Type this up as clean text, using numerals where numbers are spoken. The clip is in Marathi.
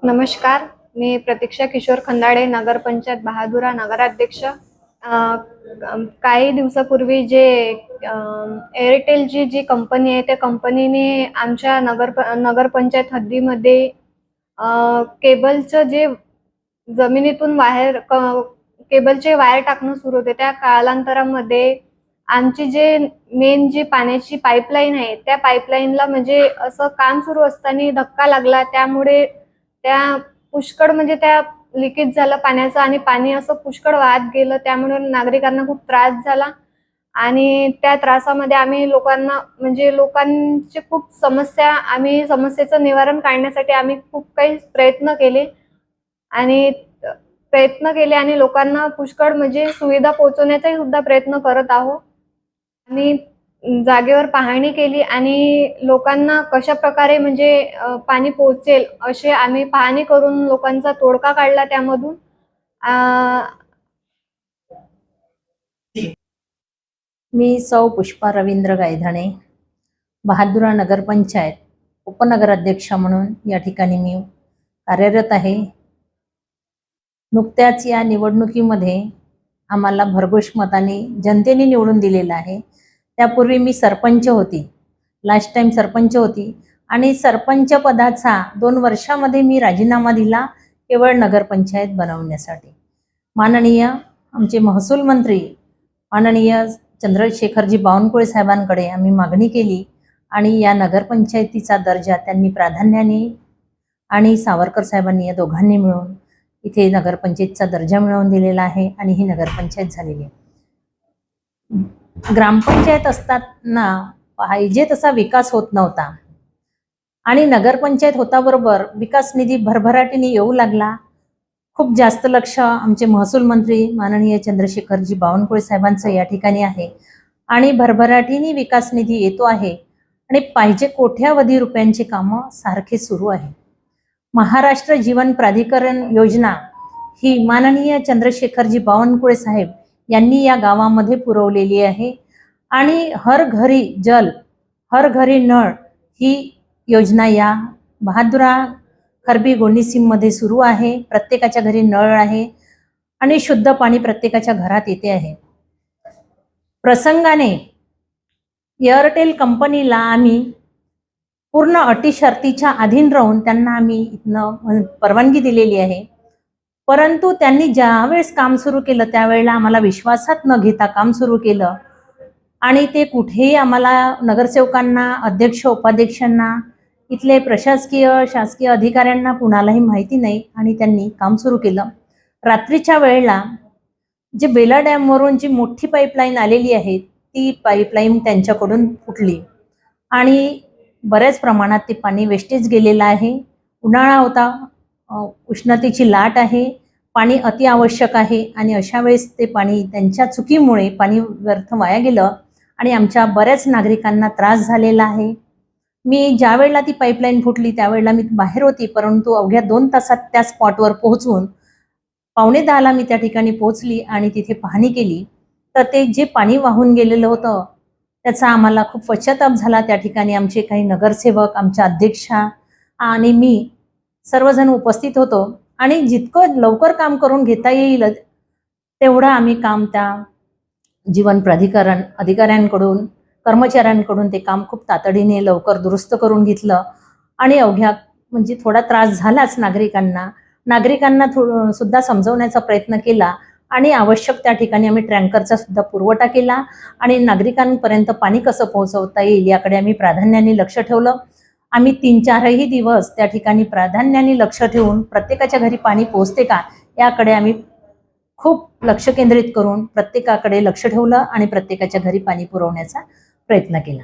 नमस्कार. मी प्रतीक्षा किशोर खंदाडे, नगरपंचायत बहादुरा नगराध्यक्ष. काही दिवसापूर्वी जे एअरटेलची जी कंपनी आहे त्या कंपनीने आमच्या नगरपंचायत हद्दीमध्ये केबलचं जे जमिनीतून बाहेर केबलचे वायर टाकणं सुरू होते. त्या कालांतरामध्ये आमची जे मेन जी पाण्याची पाईपलाईन आहे त्या पाईपलाईनला म्हणजे असं काम सुरू असताना धक्का लागला. त्यामुळे त्या पुष्कळ म्हणजे त्या लिकेज झालं पाण्याचं आणि पाणी असं पुष्कळ वाहत गेलं. त्यामुळे नागरिकांना खूप त्रास झाला आणि त्या त्रासामध्ये आम्ही लोकांची खूप समस्येचं निवारण काढण्यासाठी आम्ही खूप काही प्रयत्न केले आणि लोकांना पुष्कळ म्हणजे सुविधा पोहोचवण्याचाही सुद्धा प्रयत्न करत आहोत. आणि जागेवर पाहणी केली आणि लोकांना कशा प्रकारे म्हणजे पाणी पोहोचेल असे आम्ही पाहणी करून लोकांचा तोडगा काढला त्यामधून. मी सौ पुष्पा रवींद्र गायधाणे, बहादुरा नगरपंचायत उपनगराध्यक्ष म्हणून या ठिकाणी मी कार्यरत आहे. नुकत्याच या निवडणुकीमध्ये आम्हाला भरघोस मताने जनतेने निवडून दिलेलं आहे. त्यापूर्वी मी सरपंच होती, लास्ट टाइम सरपंच होती आणि सरपंच पदाचा 2 वर्षामध्ये मी राजीनामा दिला केवळ नगरपंचायत बनवण्यासाठी. माननीय आमचे महसूल मंत्री माननीय चंद्रशेखरजी बावनकुळे साहेबांकडे आम्ही मागणी केली आणि या नगरपंचायतीचा दर्जा त्यांनी प्राधान्याने आणि सावरकर साहेबांनी या दोघांनी मिळून इथे नगरपंचायतचा दर्जा मिळवून दिलेला आहे आणि ही नगरपंचायत झालेली आहे. ग्रामपंचायत असताना पाहिजे तसा विकास होत नव्हता आणि नगरपंचायत होताबरोबर विकास निधी भरभराटीने येऊ लागला. खूप जास्त लक्ष आमचे महसूल मंत्री माननीय चंद्रशेखरजी बावनकुळे साहेबांचं या ठिकाणी आहे आणि भरभराटीने विकास निधी येतो आहे आणि पाहिजे कोट्यावधी रुपयांची कामं सारखे सुरू आहे. महाराष्ट्र जीवन प्राधिकरण योजना ही माननीय चंद्रशेखरजी बावनकुळे साहेब यांनी या गावामध्ये पुरवलेली आहे आणि हर घरी जल हर घरी नळ ही योजना या बहादुरा खरबी गोंडीसीममध्ये सुरू आहे. प्रत्येकाच्या घरी नळ आहे आणि शुद्ध पाणी प्रत्येकाच्या घरात येते आहे. प्रसंगाने एअरटेल कंपनीला आम्ही पूर्ण अटी शर्तीच्या अधीन राहून त्यांना आम्ही इथनं परवानगी दिलेली आहे. परंतु त्यांनी ज्यावेळेस काम सुरू केलं त्यावेळेला आम्हाला विश्वासात न घेता काम सुरू केलं आणि ते कुठेही आम्हाला नगरसेवकांना, अध्यक्ष उपाध्यक्षांना, इथले प्रशासकीय शासकीय अधिकाऱ्यांना कुणालाही माहिती नाही आणि त्यांनी काम सुरू केलं. रात्रीच्या वेळेला जे बेला डॅमवरून जी मोठी पाईपलाईन आलेली आहे ती पाईपलाईन त्यांच्याकडून फुटली आणि बऱ्याच प्रमाणात ते पाणी वेस्टेज गेलेलं आहे. उन्हाळा होता, उष्णतेची लाट आहे, पाणी अति आवश्यक आहे आणि अशा वेळेस ते पाणी त्यांच्या चुकीमुळे पाणी व्यर्थ वाया गेलं आणि आमच्या बऱ्याच नागरिकांना त्रास झालेला आहे. मी ज्या वेळेला ती पाईपलाईन फुटली त्यावेळेला मी बाहेर होती, परंतु अवघ्या 2 तासात त्या स्पॉटवर पोहोचून 9:45ला मी त्या ठिकाणी पोहोचली आणि तिथे पाहणी केली. तर ते जे पाणी वाहून गेलेलं होतं त्याचा आम्हाला खूप पश्चाताप झाला. त्या ठिकाणी आमचे काही नगरसेवक, आमच्या अध्यक्षा आणि मी सर्वजण उपस्थित होतो आणि जितकं लवकर काम करून घेता येईल तेवढं आम्ही काम त्या जीवन प्राधिकरण अधिकाऱ्यांकडून, कर्मचाऱ्यांकडून ते काम खूप तातडीने लवकर दुरुस्त करून घेतलं आणि अवघ्या म्हणजे थोडा त्रास झालाच नागरिकांना सुद्धा समजवण्याचा प्रयत्न केला आणि आवश्यक त्या ठिकाणी आम्ही टँकरचा सुद्धा पुरवठा केला आणि नागरिकांपर्यंत पाणी कसं पोहोचवता येईल याकडे आम्ही प्राधान्याने लक्ष ठेवलं. आम्ही 3-4ही दिवस त्या ठिकाणी प्राधान्याने लक्ष ठेवून प्रत्येकाच्या घरी पाणी पोहोचते का याकडे आम्ही खूप लक्ष केंद्रित करून प्रत्येकाकडे लक्ष ठेवलं आणि प्रत्येकाच्या घरी पाणी पुरवण्याचा प्रयत्न केला.